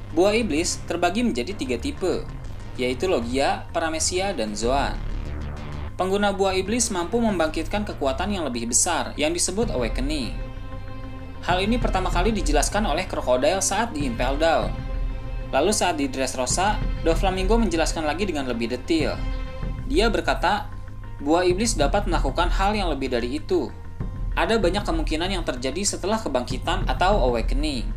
Buah iblis terbagi menjadi 3 tipe, yaitu Logia, Paramecia, dan Zoan. Pengguna buah iblis mampu membangkitkan kekuatan yang lebih besar yang disebut Awakening. Hal ini pertama kali dijelaskan oleh Crocodile saat di Impel Down. Lalu saat di Dressrosa, Doflamingo menjelaskan lagi dengan lebih detail. Dia berkata, buah iblis dapat melakukan hal yang lebih dari itu. Ada banyak kemungkinan yang terjadi setelah kebangkitan atau Awakening.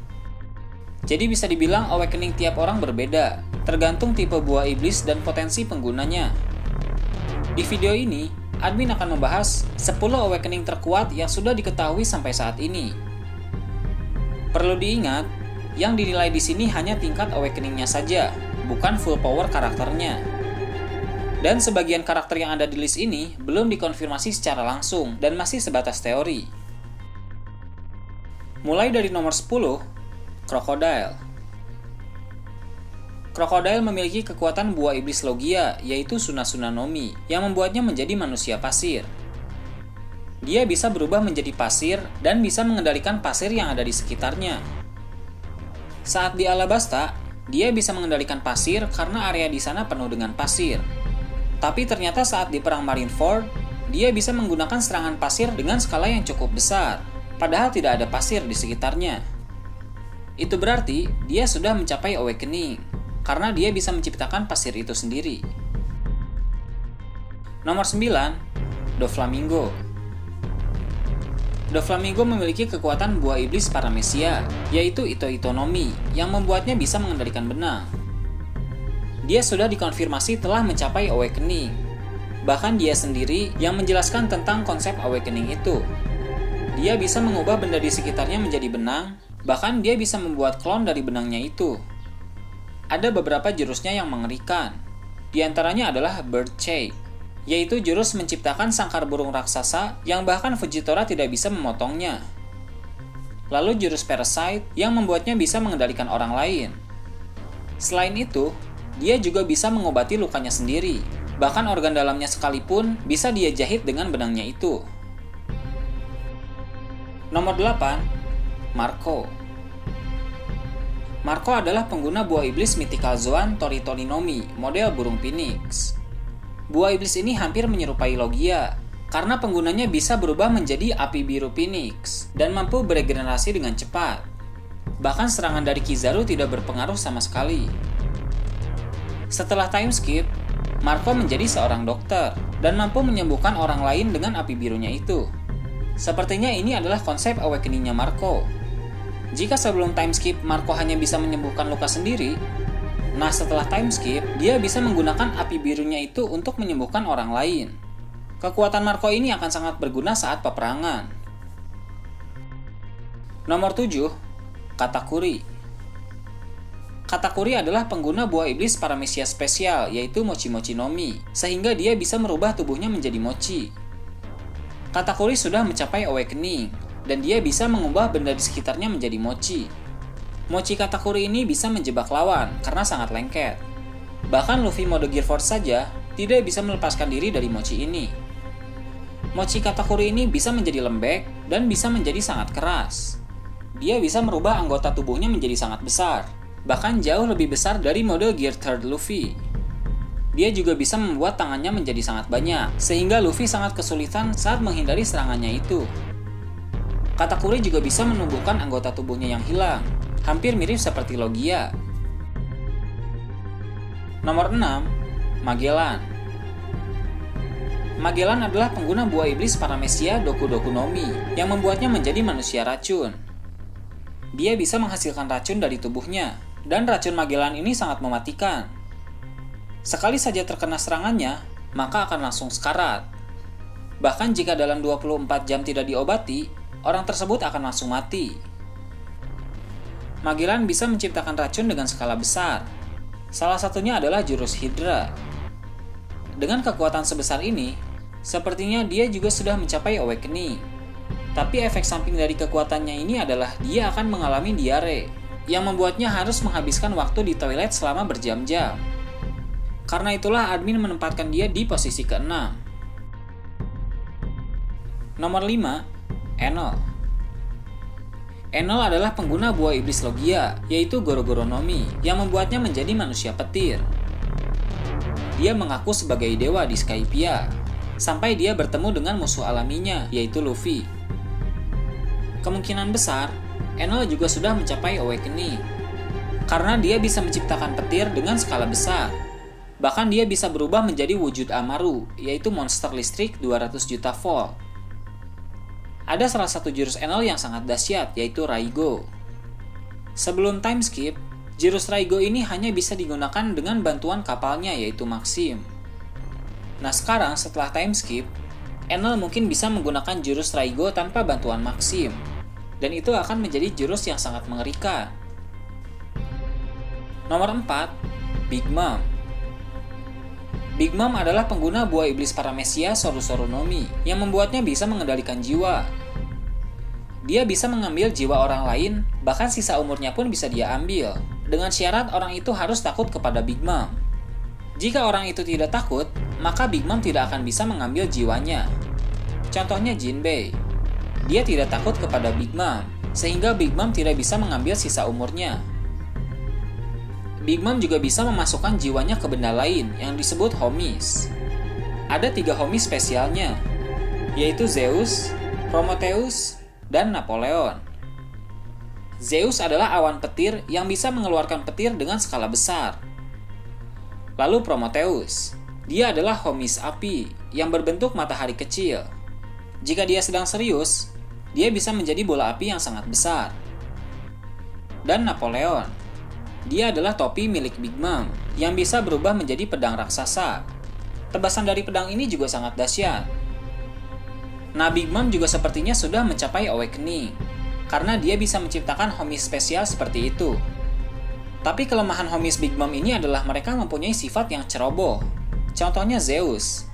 Jadi bisa dibilang Awakening tiap orang berbeda, tergantung tipe buah iblis dan potensi penggunanya. Di video ini, admin akan membahas 10 Awakening terkuat yang sudah diketahui sampai saat ini. Perlu diingat, yang dinilai di sini hanya tingkat Awakening-nya saja, bukan full power karakternya. Dan sebagian karakter yang ada di list ini belum dikonfirmasi secara langsung dan masih sebatas teori. Mulai dari nomor 10, Crocodile. Crocodile memiliki kekuatan buah iblis Logia, yaitu Sunasuna no Mi, yang membuatnya menjadi manusia pasir. Dia bisa berubah menjadi pasir dan bisa mengendalikan pasir yang ada di sekitarnya. Saat di Alabasta, dia bisa mengendalikan pasir karena area di sana penuh dengan pasir. Tapi ternyata saat di perang Marineford, dia bisa menggunakan serangan pasir dengan skala yang cukup besar, padahal tidak ada pasir di sekitarnya. Itu berarti dia sudah mencapai Awakening, karena dia bisa menciptakan pasir itu sendiri. Nomor 9, Doflamingo. Doflamingo memiliki kekuatan buah iblis Paramecia, yaitu Ito-Ito no Mi, yang membuatnya bisa mengendalikan benang. Dia sudah dikonfirmasi telah mencapai Awakening. Bahkan dia sendiri yang menjelaskan tentang konsep Awakening itu. Dia bisa mengubah benda di sekitarnya menjadi benang, bahkan dia bisa membuat klon dari benangnya itu. Ada beberapa jurusnya yang mengerikan. Di antaranya adalah Bird Shape, yaitu jurus menciptakan sangkar burung raksasa yang bahkan Fujitora tidak bisa memotongnya. Lalu jurus Parasite yang membuatnya bisa mengendalikan orang lain. Selain itu, dia juga bisa mengobati lukanya sendiri. Bahkan organ dalamnya sekalipun bisa dia jahit dengan benangnya itu. Nomor 8, Marco. Marco adalah pengguna buah iblis Mythical Zoan Toritori no Mi, model burung phoenix. Buah iblis ini hampir menyerupai Logia, karena penggunanya bisa berubah menjadi api biru phoenix, dan mampu beregenerasi dengan cepat. Bahkan serangan dari Kizaru tidak berpengaruh sama sekali. Setelah time skip, Marco menjadi seorang dokter, dan mampu menyembuhkan orang lain dengan api birunya itu. Sepertinya ini adalah konsep Awakening-nya Marco. Jika sebelum time skip Marco hanya bisa menyembuhkan luka sendiri, nah setelah time skip, dia bisa menggunakan api birunya itu untuk menyembuhkan orang lain. Kekuatan Marco ini akan sangat berguna saat peperangan. Nomor 7, Katakuri. Katakuri adalah pengguna buah iblis Paramecia spesial, yaitu Mochi Mochi no Mi, sehingga dia bisa merubah tubuhnya menjadi mochi. Katakuri sudah mencapai Awakening, dan dia bisa mengubah benda di sekitarnya menjadi mochi. Mochi Katakuri ini bisa menjebak lawan karena sangat lengket. Bahkan Luffy mode Gear Force saja tidak bisa melepaskan diri dari mochi ini. Mochi Katakuri ini bisa menjadi lembek dan bisa menjadi sangat keras. Dia bisa merubah anggota tubuhnya menjadi sangat besar, bahkan jauh lebih besar dari mode Gear Third Luffy. Dia juga bisa membuat tangannya menjadi sangat banyak, sehingga Luffy sangat kesulitan saat menghindari serangannya itu. Katakuri juga bisa menumbuhkan anggota tubuhnya yang hilang, hampir mirip seperti Logia. Nomor 6, Magellan. Magellan adalah pengguna buah iblis Paramecia Doku Doku no Mi, yang membuatnya menjadi manusia racun. Dia bisa menghasilkan racun dari tubuhnya, dan racun Magellan ini sangat mematikan. Sekali saja terkena serangannya, maka akan langsung sekarat. Bahkan jika dalam 24 jam tidak diobati, orang tersebut akan langsung mati. Magellan bisa menciptakan racun dengan skala besar. Salah satunya adalah jurus Hydra. Dengan kekuatan sebesar ini, sepertinya dia juga sudah mencapai Awakening. Tapi efek samping dari kekuatannya ini adalah dia akan mengalami diare, yang membuatnya harus menghabiskan waktu di toilet selama berjam-jam. Karena itulah admin menempatkan dia di posisi ke-6. Nomor 5, Enel. Enel adalah pengguna buah iblis Logia, yaitu Goro-Goro no Mi, yang membuatnya menjadi manusia petir. Dia mengaku sebagai dewa di Skypiea, sampai dia bertemu dengan musuh alaminya, yaitu Luffy. Kemungkinan besar, Enel juga sudah mencapai Awakening, karena dia bisa menciptakan petir dengan skala besar. Bahkan dia bisa berubah menjadi wujud Amaru, yaitu monster listrik 200 juta volt. Ada salah satu jurus Enel yang sangat dahsyat, yaitu Raigo. Sebelum time skip, jurus Raigo ini hanya bisa digunakan dengan bantuan kapalnya, yaitu Maxim. Nah sekarang setelah time skip, Enel mungkin bisa menggunakan jurus Raigo tanpa bantuan Maxim, dan itu akan menjadi jurus yang sangat mengerikan. Nomor 4, Big Mom. Big Mom adalah pengguna buah iblis Paramecia Soru-Soru no Mi yang membuatnya bisa mengendalikan jiwa. Dia bisa mengambil jiwa orang lain, bahkan sisa umurnya pun bisa dia ambil, dengan syarat orang itu harus takut kepada Big Mom. Jika orang itu tidak takut, maka Big Mom tidak akan bisa mengambil jiwanya. Contohnya Jinbei. Dia tidak takut kepada Big Mom, sehingga Big Mom tidak bisa mengambil sisa umurnya. Big Mom juga bisa memasukkan jiwanya ke benda lain yang disebut homies. Ada 3 homies spesialnya, yaitu Zeus, Prometheus, dan Napoleon. Zeus adalah awan petir yang bisa mengeluarkan petir dengan skala besar. Lalu Prometheus, dia adalah homies api yang berbentuk matahari kecil. Jika dia sedang serius, dia bisa menjadi bola api yang sangat besar. Dan Napoleon, dia adalah topi milik Big Mom yang bisa berubah menjadi pedang raksasa. Tebasan dari pedang ini juga sangat dahsyat. Nah, Big Mom juga sepertinya sudah mencapai Awakening, karena dia bisa menciptakan homies spesial seperti itu. Tapi kelemahan homies Big Mom ini adalah mereka mempunyai sifat yang ceroboh. Contohnya Zeus.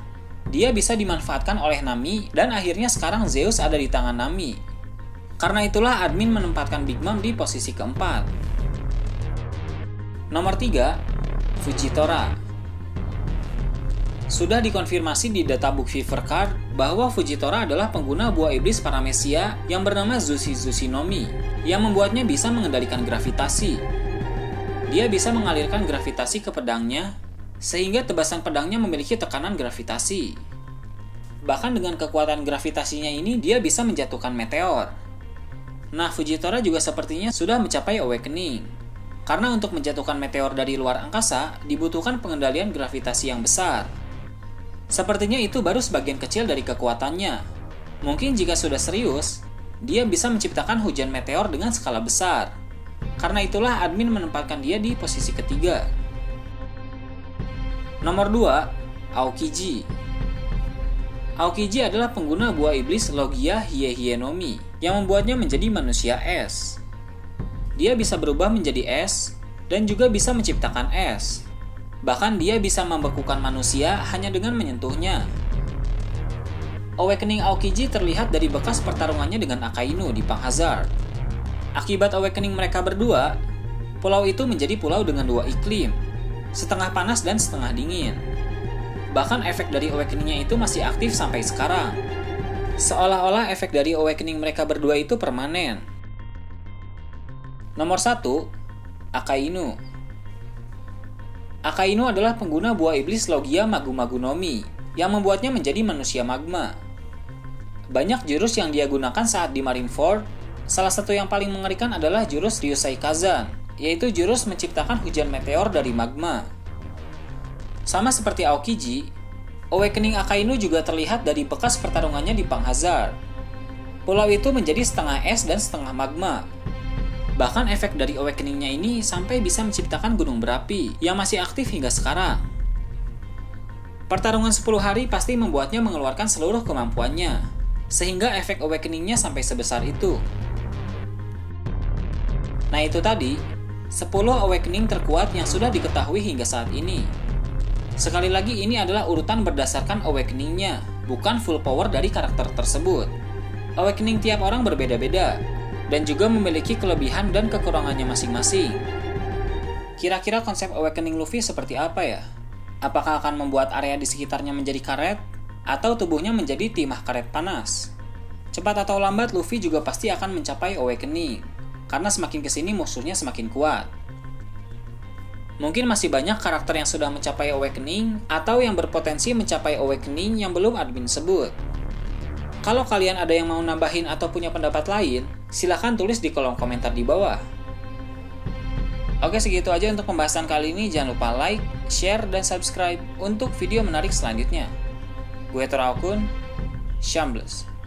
Dia bisa dimanfaatkan oleh Nami, dan akhirnya sekarang Zeus ada di tangan Nami. Karena itulah admin menempatkan Big Mom di posisi keempat. Nomor 3, Fujitora. Sudah dikonfirmasi di databook Fever Card bahwa Fujitora adalah pengguna buah iblis Paramecia yang bernama Zushi no Mi, yang membuatnya bisa mengendalikan gravitasi. Dia bisa mengalirkan gravitasi ke pedangnya, sehingga tebasan pedangnya memiliki tekanan gravitasi. Bahkan dengan kekuatan gravitasinya ini, dia bisa menjatuhkan meteor. Nah, Fujitora juga sepertinya sudah mencapai Awakening. Karena untuk menjatuhkan meteor dari luar angkasa, dibutuhkan pengendalian gravitasi yang besar. Sepertinya itu baru sebagian kecil dari kekuatannya. Mungkin jika sudah serius, dia bisa menciptakan hujan meteor dengan skala besar. Karena itulah admin menempatkan dia di posisi ketiga. Nomor 2, Aokiji. Aokiji adalah pengguna buah iblis Logia Hiei no Mi yang membuatnya menjadi manusia es. Dia bisa berubah menjadi es, dan juga bisa menciptakan es. Bahkan dia bisa membekukan manusia hanya dengan menyentuhnya. Awakening Aokiji terlihat dari bekas pertarungannya dengan Akainu di Pang Hazard. Akibat Awakening mereka berdua, pulau itu menjadi pulau dengan 2 iklim, setengah panas dan setengah dingin. Bahkan efek dari Awakening-nya itu masih aktif sampai sekarang. Seolah-olah efek dari Awakening mereka berdua itu permanen. Nomor 1, Akainu. Akainu adalah pengguna buah iblis Logia Magu-Magu no Mi yang membuatnya menjadi manusia magma. Banyak jurus yang dia gunakan saat di Marineford. Salah satu yang paling mengerikan adalah jurus Ryusei Kazan, yaitu jurus menciptakan hujan meteor dari magma. Sama seperti Aokiji, Awakening Akainu juga terlihat dari bekas pertarungannya di Pang Hazard. Pulau itu menjadi setengah es dan setengah magma. Bahkan efek dari Awakening-nya ini sampai bisa menciptakan gunung berapi yang masih aktif hingga sekarang. Pertarungan 10 hari pasti membuatnya mengeluarkan seluruh kemampuannya, sehingga efek Awakening-nya sampai sebesar itu. Nah itu tadi, 10 Awakening terkuat yang sudah diketahui hingga saat ini. Sekali lagi ini adalah urutan berdasarkan Awakening-nya, bukan full power dari karakter tersebut. Awakening tiap orang berbeda-beda, dan juga memiliki kelebihan dan kekurangannya masing-masing. Kira-kira konsep Awakening Luffy seperti apa ya? Apakah akan membuat area di sekitarnya menjadi karet? Atau tubuhnya menjadi timah karet panas? cepat atau lambat Luffy juga pasti akan mencapai Awakening, karena semakin kesini musuhnya semakin kuat. Mungkin masih banyak karakter yang sudah mencapai Awakening, atau yang berpotensi mencapai Awakening yang belum admin sebut. Kalau kalian ada yang mau nambahin atau punya pendapat lain, silahkan tulis di kolom komentar di bawah. Oke, segitu aja untuk pembahasan kali ini. Jangan lupa like, share, dan subscribe untuk video menarik selanjutnya. Gue Toraokun, Shambles.